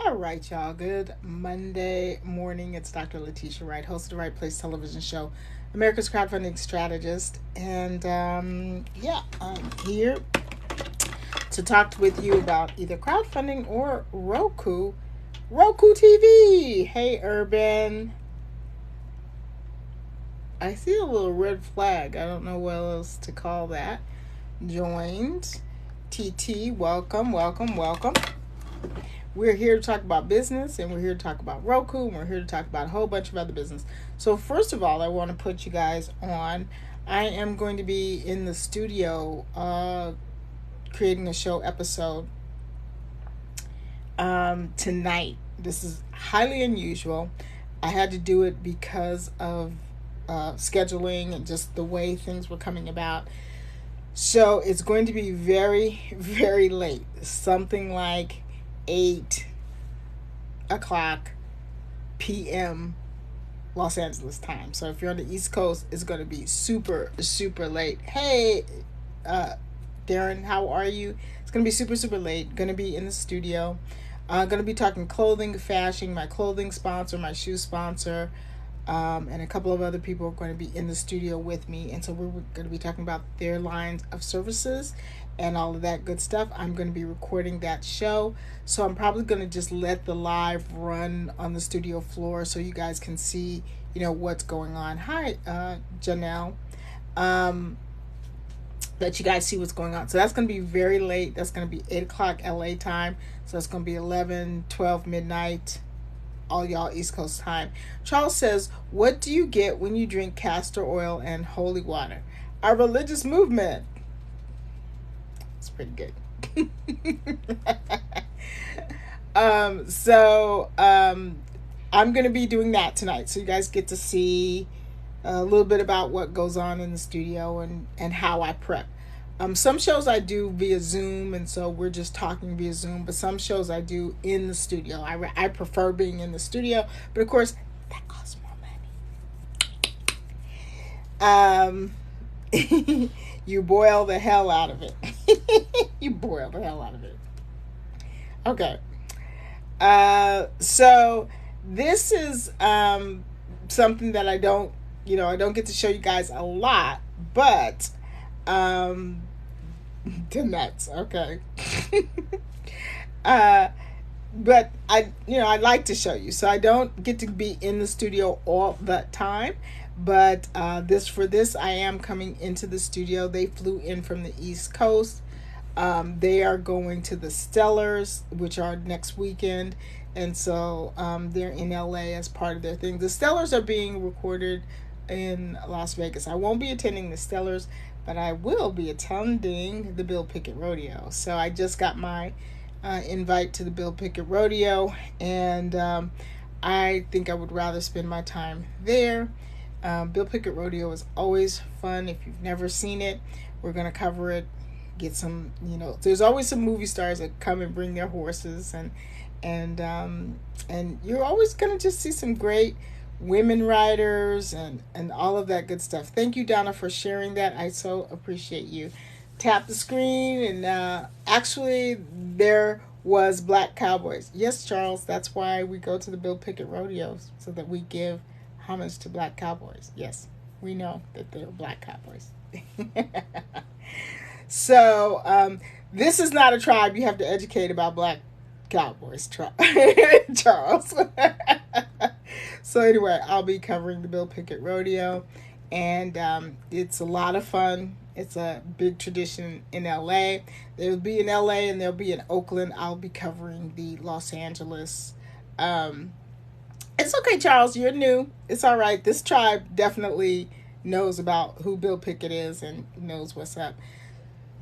All right, y'all. Good Monday morning. It's Dr. Letitia Wright, host of the Right Place television show, America's Crowdfunding Strategist. And I'm here to talk with you about either crowdfunding or Roku. Roku TV. Hey, Urban. I see a little red flag. I don't know what else to call that. Joined. TT, welcome. We're here to talk about business, and we're here to talk about Roku, and we're here to talk about a whole bunch of other business. So first of all, I want to put you guys on. I am going to be in the studio creating a show episode tonight. This is highly unusual. I had to do it because of scheduling and just the way things were coming about. So it's going to be very, very late. Something like 8:00 p.m. Los Angeles time. So if you're on the East Coast, it's going to be super, super late. Hey, Darren, how are you? It's going to be super, super late. Going to be in the studio. Going to be talking clothing, fashion, my clothing sponsor, my shoe sponsor, and a couple of other people are going to be in the studio with me. And so we're going to be talking about their lines of services and all of that good stuff. I'm going to be recording that show. So I'm probably going to just let the live run on the studio floor so you guys can see, what's going on. Hi, Janelle. Let you guys see what's going on. So that's going to be very late. That's going to be 8:00 LA time. So it's going to be 11, 12 midnight, all y'all East Coast time. Charles says, what do you get when you drink castor oil and holy water? Our religious movement. It's pretty good. I'm going to be doing that tonight. So you guys get to see a little bit about what goes on in the studio and how I prep. Some shows I do via Zoom, and so we're just talking via Zoom. But some shows I do in the studio. I prefer being in the studio, but of course that costs more money. You boil the hell out of it. You boil the hell out of it. Okay. So this is something that I don't get to show you guys a lot, but the nuts, okay. But I like to show you. So I don't get to be in the studio all the time, but for this I am coming into the studio. They flew in from the East Coast. They are going to the Stellars, which are next weekend, and so they're in LA as part of their thing. The Stellars are being recorded in Las Vegas. I won't be attending the Stellars, but I will be attending the Bill Pickett Rodeo. So I just got my invite to the Bill Pickett Rodeo, and I think I would rather spend my time there. Bill Pickett Rodeo is always fun. If you've never seen it, we're going to cover it. Get some, there's always some movie stars that come and bring their horses, and you're always going to just see some great women riders and all of that good stuff. Thank you, Donna, for sharing that. I so appreciate you. Tap the screen, and actually there was Black Cowboys. Yes, Charles, that's why we go to the Bill Pickett Rodeos, so that we give homage to Black Cowboys. Yes, we know that they're Black Cowboys. So this is not a tribe you have to educate about Black Cowboys, Charles. So anyway, I'll be covering the Bill Pickett Rodeo, and it's a lot of fun. It's a big tradition in LA. They'll be in LA and they'll be in Oakland. I'll be covering the Los Angeles. It's okay, Charles, you're new. It's all right. This tribe definitely knows about who Bill Pickett is and knows what's up.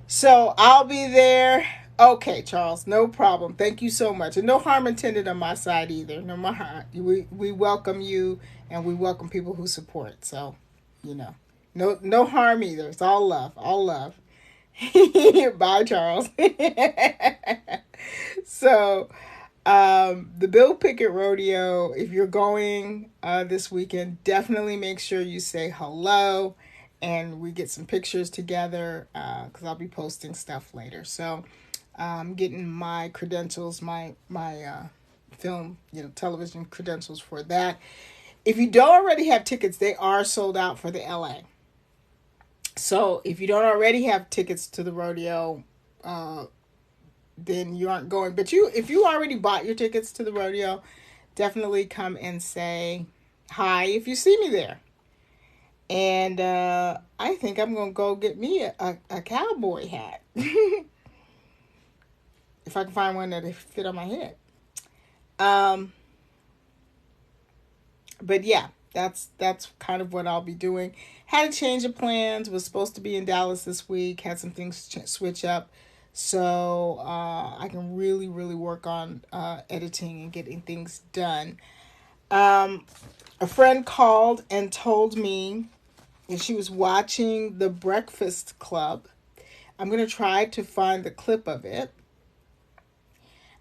So I'll be there. Okay, Charles, no problem. Thank you so much. And no harm intended on my side either. No harm. We welcome you, and we welcome people who support. So, no harm either. It's all love. All love. Bye, Charles. So, the Bill Pickett Rodeo, if you're going this weekend, definitely make sure you say hello and we get some pictures together, because I'll be posting stuff later. So I'm getting my credentials, my film, television credentials for that. If you don't already have tickets, they are sold out for the LA. So if you don't already have tickets to the rodeo, then you aren't going. But if you already bought your tickets to the rodeo, definitely come and say hi if you see me there. And I think I'm going to go get me a cowboy hat. If I can find one that fit on my head. But yeah, that's kind of what I'll be doing. Had a change of plans. Was supposed to be in Dallas this week. Had some things switch up. So I can really, really work on editing and getting things done. A friend called and told me that she was watching The Breakfast Club. I'm going to try to find the clip of it.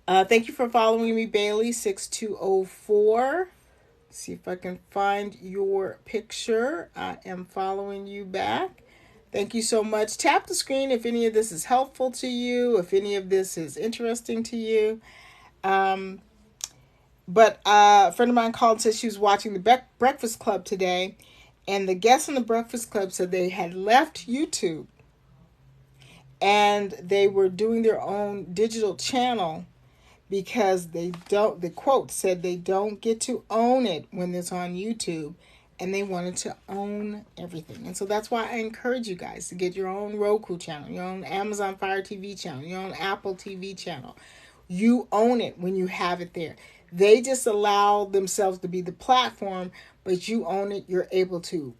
Thank you for following me, Bailey6204. See if I can find your picture. I am following you back. Thank you so much. Tap the screen if any of this is helpful to you, if any of this is interesting to you. But a friend of mine called and said she was watching the Breakfast Club today, and the guests on the Breakfast Club said they had left YouTube and they were doing their own digital channel because the quote said they don't get to own it when it's on YouTube, and they wanted to own everything. And so that's why I encourage you guys to get your own Roku channel, your own Amazon Fire TV channel, your own Apple TV channel. You own it when you have it there. They just allow themselves to be the platform, but you own it. You're able to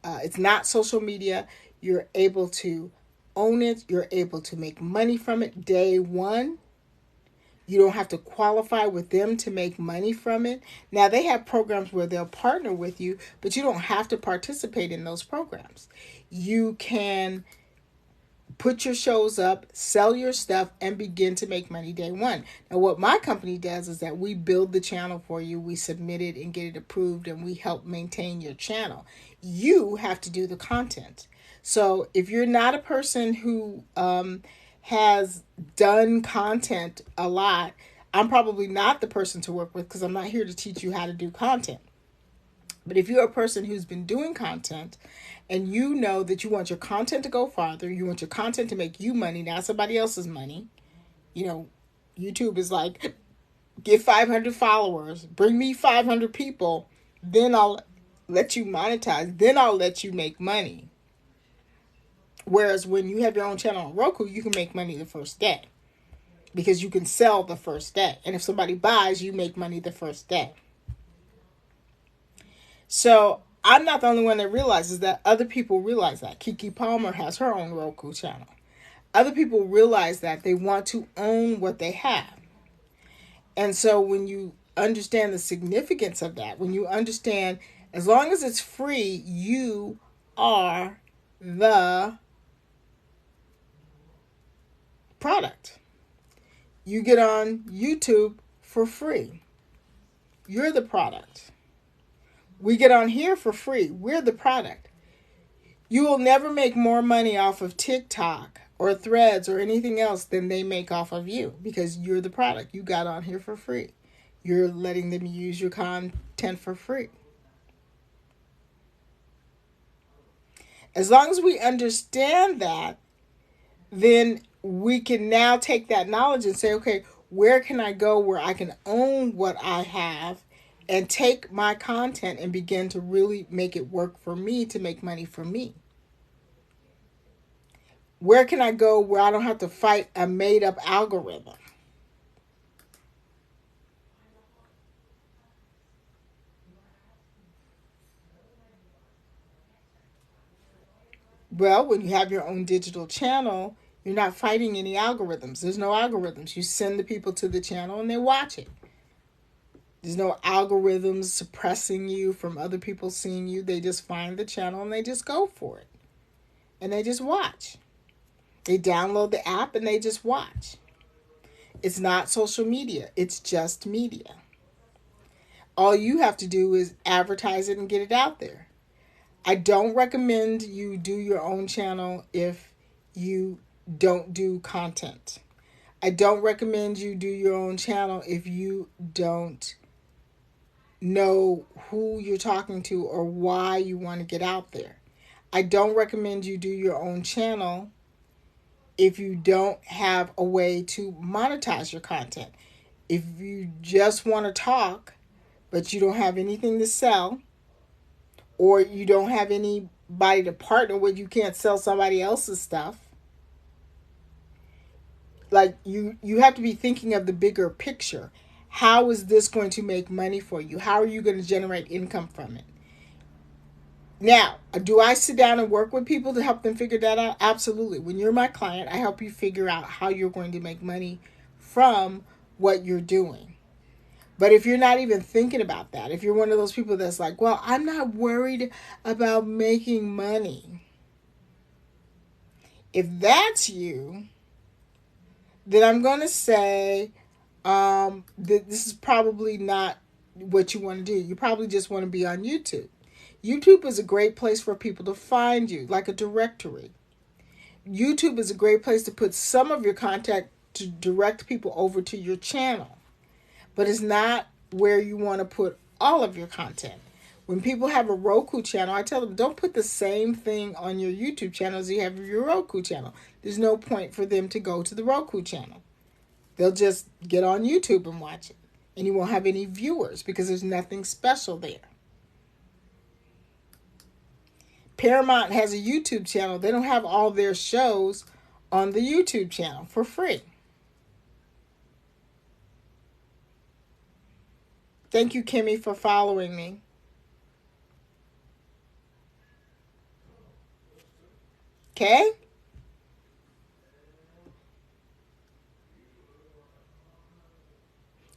it's not social media. You're able to own it. You're able to make money from it day one. You don't have to qualify with them to make money from it. Now, they have programs where they'll partner with you, but you don't have to participate in those programs. You can put your shows up, sell your stuff, and begin to make money day one. Now, what my company does is that we build the channel for you, we submit it and get it approved, and we help maintain your channel. You have to do the content. So if you're not a person who has done content a lot, I'm probably not the person to work with because I'm not here to teach you how to do content. But if you're a person who's been doing content and you know that you want your content to go farther, you want your content to make you money, not somebody else's money. YouTube is like, get 500 followers, bring me 500 people, then I'll let you monetize, then I'll let you make money. Whereas when you have your own channel on Roku, you can make money the first day because you can sell the first day. And if somebody buys, you make money the first day. So I'm not the only one that realizes that. Other people realize that. Keke Palmer has her own Roku channel. Other people realize that they want to own what they have. And so when you understand the significance of that, when you understand as long as it's free, you are the product. You get on YouTube for free. You're the product. We get on here for free. We're the product. You will never make more money off of TikTok or Threads or anything else than they make off of you because you're the product. You got on here for free. You're letting them use your content for free. As long as we understand that, then we can now take that knowledge and say, okay, where can I go where I can own what I have and take my content and begin to really make it work for me to make money for me? Where can I go where I don't have to fight a made-up algorithm? Well, when you have your own digital channel, you're not fighting any algorithms. There's no algorithms. You send the people to the channel and they watch it. There's no algorithms suppressing you from other people seeing you. They just find the channel and they just go for it. And they just watch. They download the app and they just watch. It's not social media. It's just media. All you have to do is advertise it and get it out there. I don't recommend you do your own channel if you don't do content. I don't recommend you do your own channel if you don't know who you're talking to or why you want to get out there. I don't recommend you do your own channel if you don't have a way to monetize your content. If you just want to talk, but you don't have anything to sell, or you don't have anybody to partner with, you can't sell somebody else's stuff. Like you have to be thinking of the bigger picture. How is this going to make money for you? How are you going to generate income from it? Now, do I sit down and work with people to help them figure that out? Absolutely. When you're my client, I help you figure out how you're going to make money from what you're doing. But if you're not even thinking about that, if you're one of those people that's like, well, I'm not worried about making money. If that's you, then I'm going to say that this is probably not what you want to do. You probably just want to be on YouTube. YouTube is a great place for people to find you, like a directory. YouTube is a great place to put some of your content to direct people over to your channel. But it's not where you want to put all of your content. When people have a Roku channel, I tell them, don't put the same thing on your YouTube channel as you have your Roku channel. There's no point for them to go to the Roku channel. They'll just get on YouTube and watch it. And you won't have any viewers because there's nothing special there. Paramount has a YouTube channel. They don't have all their shows on the YouTube channel for free. Thank you, Kimmy, for following me. Okay?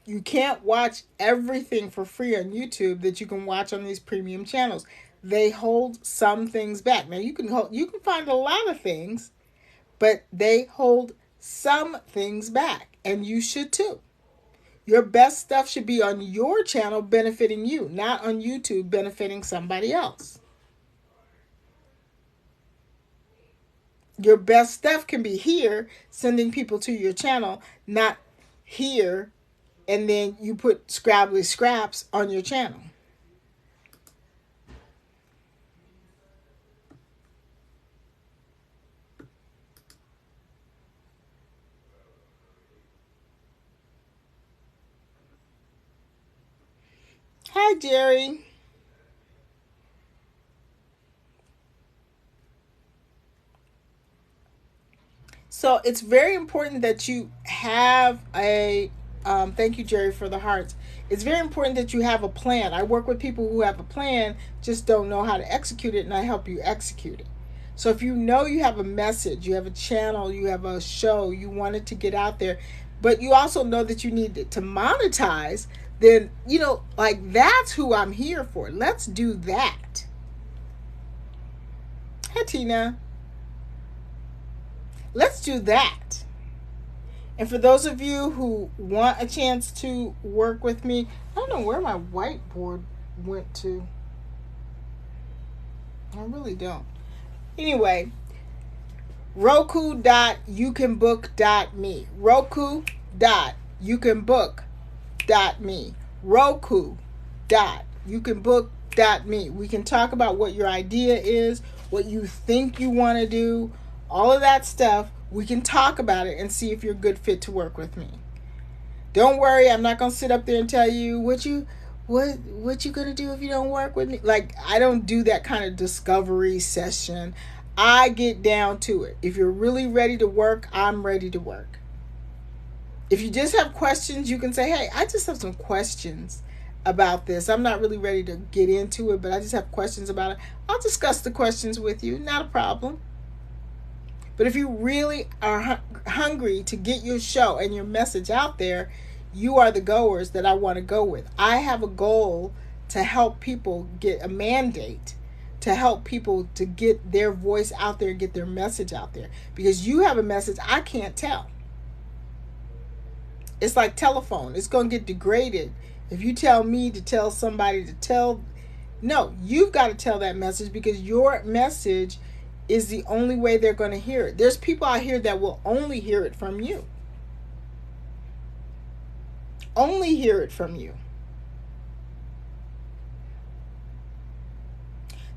You can't watch everything for free on YouTube that you can watch on these premium channels. They hold some things back. Now you can find a lot of things, but they hold some things back, and you should too. Your best stuff should be on your channel benefiting you, not on YouTube benefiting somebody else. Your best stuff can be here, sending people to your channel, not here, and then you put scrabbly scraps on your channel. Hi, Jerry. So it's very important that you have a, thank you, Jerry, for the hearts. It's very important that you have a plan. I work with people who have a plan, just don't know how to execute it, and I help you execute it. So if you know you have a message, you have a channel, you have a show, you want it to get out there, but you also know that you need it to monetize, then, like that's who I'm here for. Let's do that. Hi, Tina. Let's do that. And for those of you who want a chance to work with me, I don't know where my whiteboard went to. I really don't. Anyway, Roku.youcanbook.me. Roku.youcanbook.me. Roku.youcanbook.me. We can talk about what your idea is, what you think you want to do, all of that stuff. We can talk about it and see if you're a good fit to work with me. Don't worry, I'm not going to sit up there and tell you what you going to do if you don't work with me. Like, I don't do that kind of discovery session. I get down to it. If you're really ready to work, I'm ready to work. If you just have questions, you can say, hey, I just have some questions about this. I'm not really ready to get into it, but I just have questions about it. I'll discuss the questions with you. Not a problem. But if you really are hungry to get your show and your message out there, you are the goers that I want to go with. I have a goal to help people get a mandate, to help people to get their voice out there, get their message out there. Because you have a message I can't tell. It's like telephone. It's going to get degraded if you tell me to tell somebody to tell. No, you've got to tell that message because your message is the only way they're going to hear it. There's people out here that will only hear it from you. only hear it from you.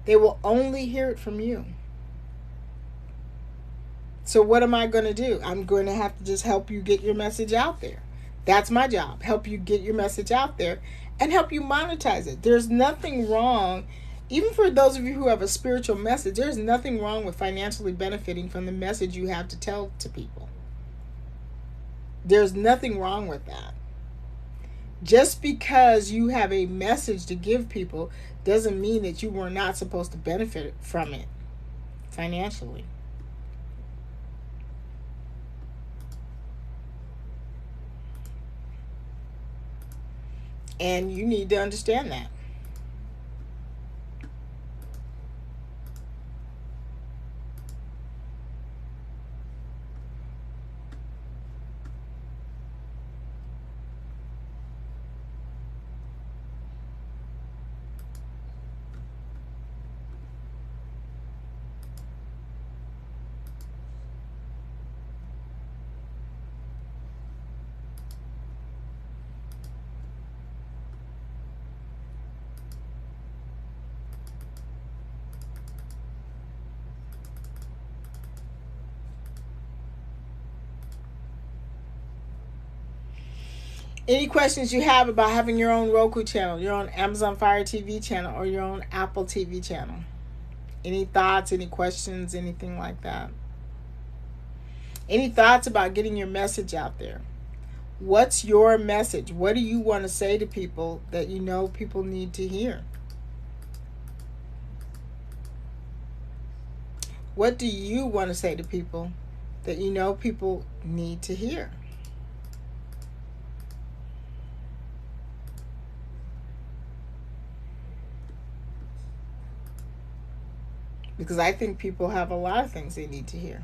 They will only hear it from you. So what am I going to do? I'm going to have to just help you get your message out there. That's my job. Help you get your message out there and help you monetize it. There's nothing wrong, even for those of you who have a spiritual message, there's nothing wrong with financially benefiting from the message you have to tell to people. There's nothing wrong with that. Just because you have a message to give people doesn't mean that you were not supposed to benefit from it financially. And you need to understand that. Any questions you have about having your own Roku channel, your own Amazon Fire TV channel, or your own Apple TV channel? Any thoughts, any questions, anything like that? Any thoughts about getting your message out there? What's your message? What do you want to say to people that you know people need to hear? What do you want to say to people that you know people need to hear? Because I think people have a lot of things they need to hear.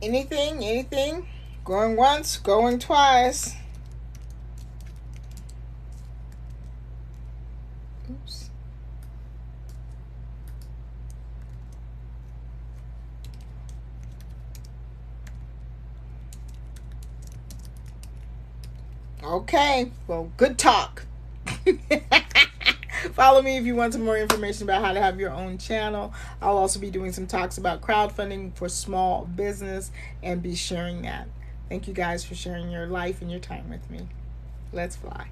Anything? Going once, going twice. Oops. Okay, well, good talk. Follow me if you want some more information about how to have your own channel. I'll also be doing some talks about crowdfunding for small business and be sharing that. Thank you guys for sharing your life and your time with me. Let's fly.